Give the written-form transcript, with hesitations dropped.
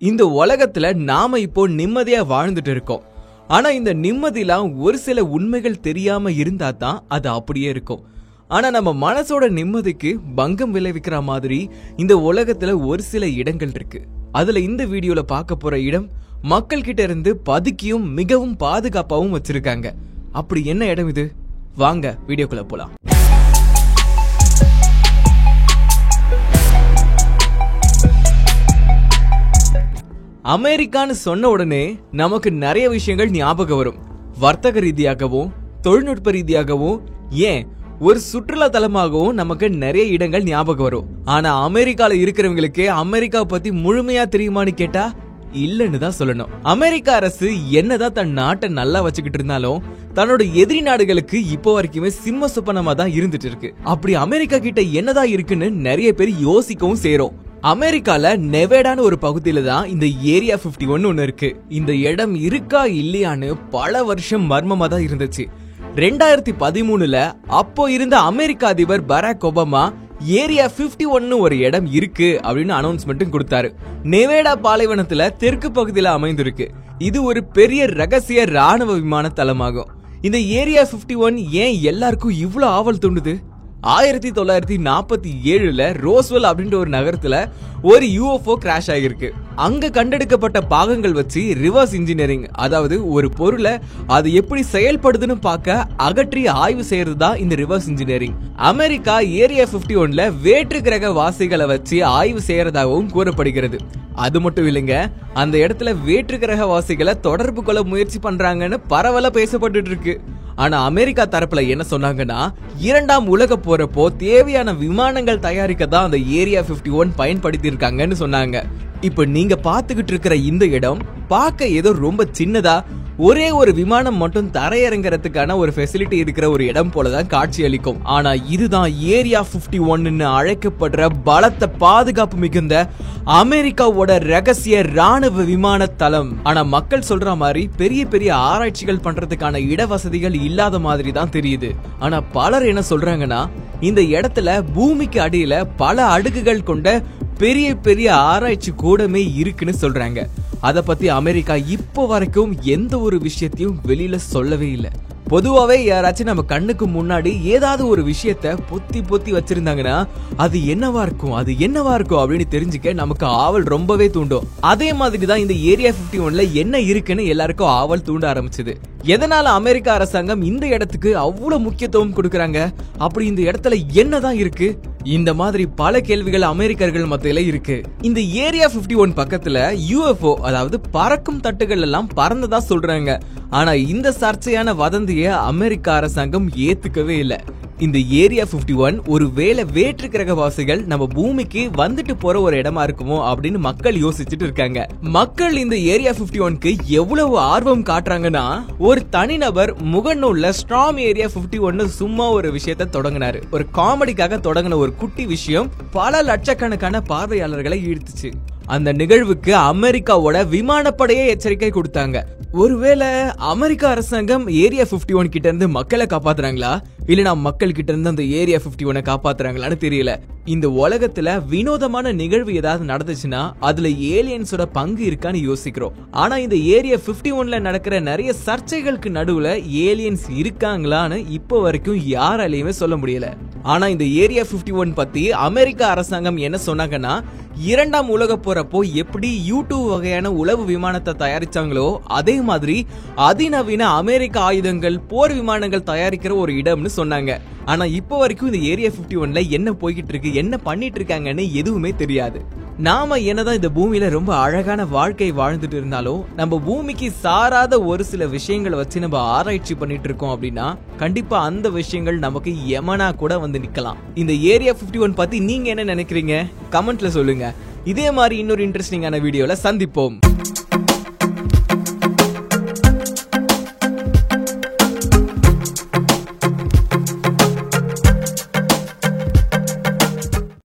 இந்த உலகத்துல நாம இப்போ நிம்மதியா வாழ்ந்துட்டு இருக்கோம். ஆனா இந்த நிம்மதிலாம் ஒரு சில உண்மைகள் தெரியாம இருந்தா தான் அது அப்படியே இருக்கும். ஆனா நம்ம மனசோட நிம்மதிக்கு பங்கம் விளைவிக்கிற மாதிரி இந்த உலகத்துல ஒரு சில இடங்கள் இருக்கு. அதுல இந்த வீடியோல பார்க்க போற இடம் மக்கள் கிட்ட இருந்து பதுக்கியும் மிகவும் பாதுகாப்பாவும் வச்சிருக்காங்க. அப்படி என்ன இடம் இது? வாங்க வீடியோக்குள்ள போலாம். அமெரிக்கான்னு சொன்ன உடனே நமக்கு நிறைய விஷயங்கள் ஞாபகம் வரும். வர்த்தக ரீதியாகவும் தொழில்நுட்ப ரீதியாகவும் ஏன் ஒரு சுற்றுலா தலமாகவும் நமக்கு நிறைய இடங்கள் ஞாபகம் வரும். ஆனா அமெரிக்கால இருக்கிறவங்களுக்கு அமெரிக்கா பத்தி முழுமையா தெரியுமான்னு கேட்டா இல்லன்னு தான் சொல்லணும். அமெரிக்க அரசு என்னதான் தன் நாட்டை நல்லா வச்சுக்கிட்டு இருந்தாலும் தன்னோட எதிரி நாடுகளுக்கு இப்போ வரைக்குமே சிம்ம சுப்பனமா தான் இருந்துட்டு இருக்கு. அப்படி அமெரிக்கா கிட்ட என்னதான் இருக்குன்னு நிறைய பேர் யோசிக்கவும் செய்றோம். அமெரிக்கால நெவேடான்னு ஒரு பகுதியில தான் இந்த ஏரியா 51 ஒன்னு இருக்கு. இந்த இடம் இருக்கா இல்லையான்னு பல வருஷம் மர்மமா தான் இருந்துச்சு. 2013ல அப்போ இருந்த அமெரிக்க அதிபர் பராக் ஒபாமா ஏரியா 51 ஒரு இடம் இருக்கு அப்படின்னு அனௌன்ஸ்மெண்ட் கொடுத்தாரு. நெவேடா பாலைவனத்துல தெற்கு பகுதியில அமைந்திருக்கு. இது ஒரு பெரிய ரகசிய ராணுவ விமான தளமாகும். இந்த ஏரியா 51 ஏன் எல்லாருக்கும் இவ்வளவு ஆவல் தூண்டுது? 1947ல ரோஸ்வெல் அப்படின்ற ஒரு நகரத்துல ஒரு UFO கிராஷ் ஆகிருக்கு. அங்க கண்டெடுக்கப்பட்ட பாகங்கள் வச்சு ரிவர்ஸ் இன்ஜினியரிங், அதாவது ஒரு பொருளை அது எப்படி செயல்படுதுன்னு பார்க்க அகற்றி ஆய்வு செய்யறதுதான் இந்த ரிவர்ஸ் இன்ஜினியரிங். அமெரிக்கா ஏரியா 51ல வேற்று கிரக வாசிகளை வச்சு ஆய்வு செய்யறதாகவும் கூறப்படுகிறது. அது மட்டும் இல்லைங்க, அந்த இடத்துல வேற்று கிரக வாசிகளை தொடர்பு கொள்ள முயற்சி பண்றாங்கன்னு பரவலா பேசப்பட்டு இருக்கு. ஆனா அமெரிக்கா தரப்புல என்ன சொன்னாங்கன்னா, இரண்டாம் உலக போறப்போ தேவையான விமானங்கள் தயாரிக்க தான் அந்த ஏரியா 51 பயன்படுத்தி இருக்காங்கன்னு சொன்னாங்க. இப்ப நீங்க பாத்துக்கிட்டு இருக்கிற இந்த இடம் பார்க்க ஏதோ ரொம்ப சின்னதா ஒரே ஒரு விமானம் மட்டும் தரையிறங்கிறதுக்கான ஒரு ஃபெசிலிட்டி இருக்கிற ஒரு இடம் போலதான் காட்சி அளிக்கும். ஆனா இதுதான் ஏரியா 51ன்னு அழைக்கப்படுற பலத்த பாதுகாப்பு மிகுந்த அமெரிக்காவோட ரகசிய ராணுவ விமான தளம். ஆனா மக்கள் சொல்ற மாதிரி பெரிய பெரிய ஆராய்ச்சிகள் பண்றதுக்கான இடவசதிகள் இல்லாத மாதிரி தான் தெரியுது. ஆனா பலர் என்ன சொல்றாங்கன்னா, இந்த இடத்துல பூமிக்கு அடியில பல அடுக்குகள் கொண்ட பெரிய பெரிய ஆராய்ச்சி கூடமே இருக்குன்னு சொல்றாங்க. அத பத்தி அமெரிக்கா இப்போ வரைக்கும் எந்த ஒரு விஷயத்தையும் வெளியில சொல்லவே இல்லை. பொதுவாவே யாராச்சும் நம்ம கண்ணுக்கு முன்னாடி ஏதாவது ஒரு விஷயத்த பொத்தி பொத்தி வச்சிருந்தாங்கன்னா அது என்னவா இருக்கும் அப்படின்னு தெரிஞ்சுக்க நமக்கு ஆவல் ரொம்பவே தூண்டும். அதே மாதிரி தான் இந்த ஏரியா 51ல என்ன இருக்குன்னு எல்லாருக்கும் ஆவல் தூண்ட ஆரம்பிச்சது. எதனால அமெரிக்க அரசாங்கம் இந்த இடத்துக்கு அவ்வளவு முக்கியத்துவம் கொடுக்கறாங்க? அப்படி இந்த இடத்துல என்னதான் இருக்கு? இந்த மாதிரி பல கேள்விகள் அமெரிக்கர்கள் மத்தியில இருக்கு. இந்த ஏரியா 51 பக்கத்துல UFO, அதாவது பறக்கும் தட்டுகள் எல்லாம் பறந்ததா சொல்றாங்க. ஆனா இந்த சர்ச்சையான வதந்திய அமெரிக்க அரசாங்கம் ஏத்துக்கவே இல்ல. இந்த ஏரியா 51 ஒரு வேளை வேற்று கிரகவாசிகள் நம்ம பூமிக்கு வந்துட்டு போற ஒரு இடமா இருக்குமோ அப்படின்னு மக்கள் யோசிச்சுட்டு இருக்காங்க. மக்கள் இந்த ஏரியா 51க்கு எவ்வளவு ஆர்வம் காட்டுறாங்கன்னா, ஒரு தனிநபர் முகநூல்ல ஸ்ட்ராம் ஏரியா 51 சும்மா ஒரு விஷயத்த தொடங்கினாரு. ஒரு காமெடிக்காக தொடங்கின ஒரு குட்டி விஷயம் பல லட்சக்கணக்கான பார்வையாளர்களை ஈர்த்துச்சு. அந்த நிகழ்வுக்கு அமெரிக்காவோட விமானப்படையே எச்சரிக்கை கொடுத்தாங்க. ஒருவேளை அமெரிக்க அரசாங்கம் ஏரியா 51 கிட்ட இருந்து மக்களை காப்பாத்துறாங்களா, இல்லனா மக்கள் கிட்ட இருந்து அந்த ஏரியா 51 காப்பாத்துறாங்களான்னு தெரியல. இந்த உலகத்துல வினோதமான நிகழ்வு ஏதாவது நடந்துச்சுன்னா அதுல ஏலியன்ஸோட பங்கு இருக்கான்னு யோசிக்கிறோம். ஆனா இந்த ஏரியா 51ல நடக்கிற நிறைய சர்ச்சைகளுக்கு நடுவுல ஏலியன்ஸ் இருக்காங்களான்னு இப்போ வரைக்கும் யாராலையுமே சொல்ல முடியல. ஆனா இந்த ஏரியா 51 பத்தி அமெரிக்க அரசாங்கம் என்ன சொன்னாங்கன்னா, இரண்டாம் உலக போறப்போ எப்படி U2 வகையான உளவு விமானத்தை தயாரிச்சாங்களோ அதே மாதிரி அதிநவீன அமெரிக்க ஆயுதங்கள், போர் விமானங்கள் தயாரிக்கிற ஒரு இடம்னு சொன்னாங்க. ஆனா இப்போ வரைக்கும் இந்த ஏரியா 51ல என்ன போய்கிட்டு இருக்கு, என்ன பண்ணிட்டு இருக்காங்கன்னு எதுவுமே தெரியாது. நாம என்னதான் இந்த பூமியில ரொம்ப அழகான வாழ்க்கை வாழ்ந்துட்டு இருந்தாலும் நம்ம பூமிக்கு சாராத ஒரு சில விஷயங்களை வச்சு நம்ம ஆராய்ச்சி பண்ணிட்டு இருக்கோம் அப்படின்னா கண்டிப்பா அந்த விஷயங்கள் நமக்கு எமனா கூட வந்து நிக்கலாம். இந்த ஏரியா 51 பத்தி நீங்க என்ன நினைக்கிறீங்க? கமெண்ட்ல சொல்லுங்க. இதே மாதிரி இன்னொரு இன்ட்ரெஸ்டிங்கான வீடியோல சந்திப்போம்.